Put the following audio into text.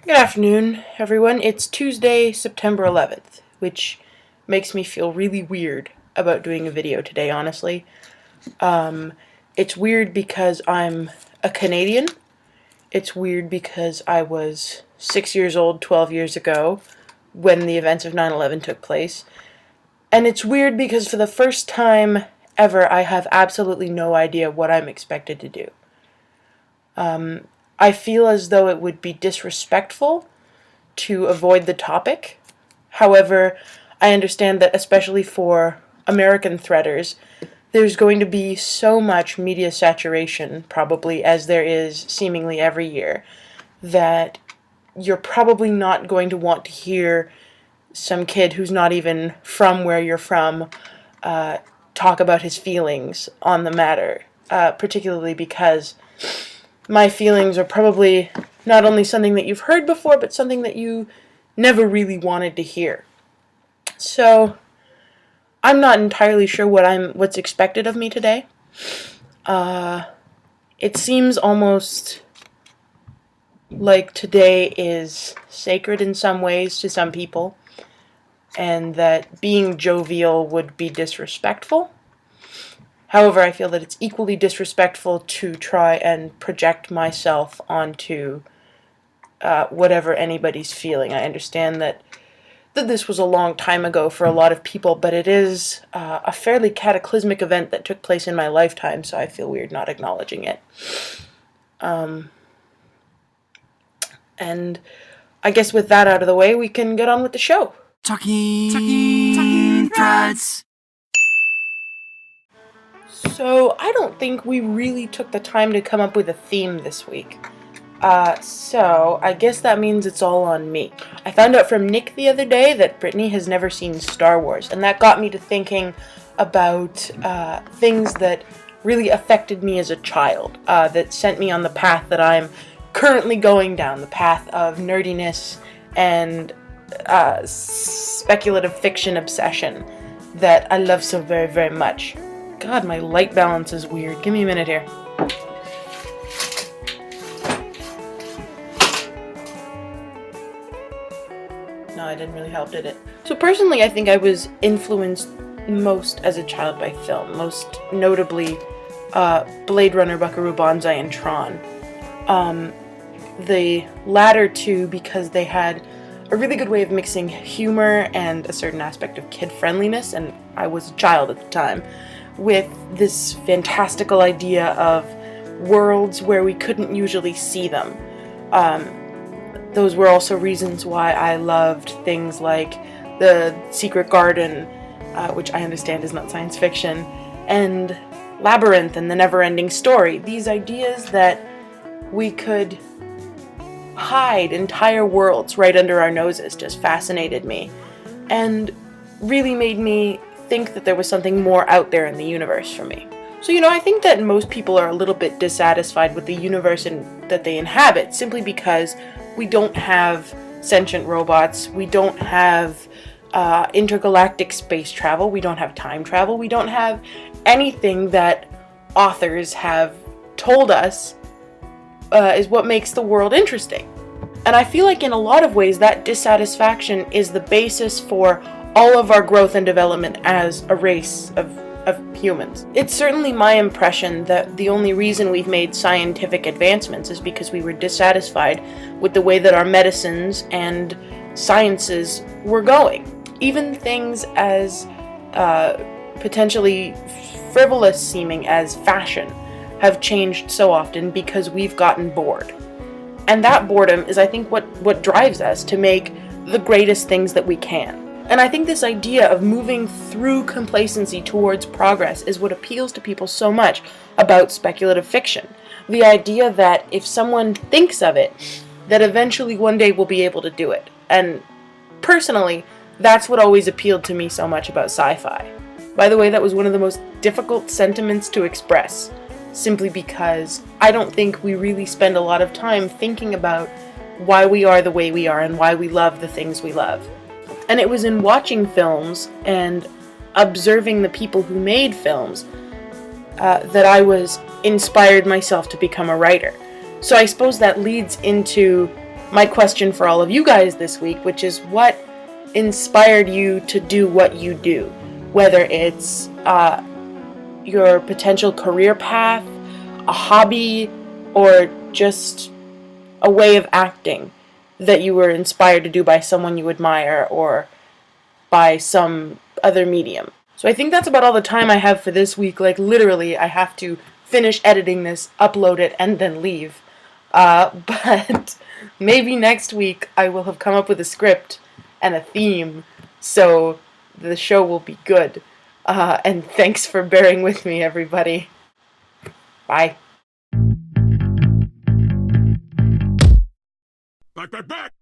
Good afternoon, everyone. It's Tuesday, September 11th, which makes me feel really weird about doing a video today, honestly. It's weird because I'm a Canadian. It's weird because I was 6 years old 12 years ago when the events of 9/11 took place. And it's weird because for the first time ever, I have absolutely no idea what I'm expected to do. I feel as though it would be disrespectful to avoid the topic. However, I understand that especially for American threaders, there's going to be so much media saturation, probably, as there is seemingly every year, that you're probably not going to want to hear some kid who's not even from where you're from talk about his feelings on the matter, particularly because my feelings are probably not only something that you've heard before, but something that you never really wanted to hear. So, I'm not entirely sure what's expected of me today. It seems almost like today is sacred in some ways to some people, and that being jovial would be disrespectful. However, I feel that it's equally disrespectful to try and project myself onto whatever anybody's feeling. I understand that this was a long time ago for a lot of people, but it is a fairly cataclysmic event that took place in my lifetime, so I feel weird not acknowledging it. And I guess with that out of the way, we can get on with the show. Talking threads. So, I don't think we really took the time to come up with a theme this week. So I guess that means it's all on me. I found out from Nick the other day that Brittany has never seen Star Wars, and that got me to thinking about things that really affected me as a child, that sent me on the path that I'm currently going down, the path of nerdiness and speculative fiction obsession that I love so very, very much. God, my light balance is weird. Give me a minute here. No, it didn't really help, did it? So personally, I think I was influenced most as a child by film, most notably Blade Runner, Buckaroo Banzai, and Tron. The latter two because they had a really good way of mixing humor and a certain aspect of kid-friendliness, and I was a child at the time, with this fantastical idea of worlds where we couldn't usually see them. Those were also reasons why I loved things like The Secret Garden, which I understand is not science fiction, and Labyrinth and The Never-Ending Story. These ideas that we could hide entire worlds right under our noses just fascinated me, and really made me think that there was something more out there in the universe for me. So, I think that most people are a little bit dissatisfied with the universe that they inhabit, simply because we don't have sentient robots, we don't have intergalactic space travel, we don't have time travel, we don't have anything that authors have told us is what makes the world interesting. And I feel like in a lot of ways that dissatisfaction is the basis for all of our growth and development as a race of humans. It's certainly my impression that the only reason we've made scientific advancements is because we were dissatisfied with the way that our medicines and sciences were going. Even things as potentially frivolous seeming as fashion have changed so often because we've gotten bored. And that boredom is, I think, what drives us to make the greatest things that we can. And I think this idea of moving through complacency towards progress is what appeals to people so much about speculative fiction. The idea that if someone thinks of it, that eventually one day we'll be able to do it. And personally, that's what always appealed to me so much about sci-fi. By the way, that was one of the most difficult sentiments to express, simply because I don't think we really spend a lot of time thinking about why we are the way we are and why we love the things we love. And it was in watching films and observing the people who made films that I was inspired myself to become a writer. So I suppose that leads into my question for all of you guys this week, which is what inspired you to do what you do? Whether it's your potential career path, a hobby, or just a way of acting that you were inspired to do by someone you admire or by some other medium. So I think that's about all the time I have for this week. Like, literally, I have to finish editing this, upload it, and then leave. But maybe next week I will have come up with a script and a theme, so the show will be good. And thanks for bearing with me, everybody. Bye. Back, back, back!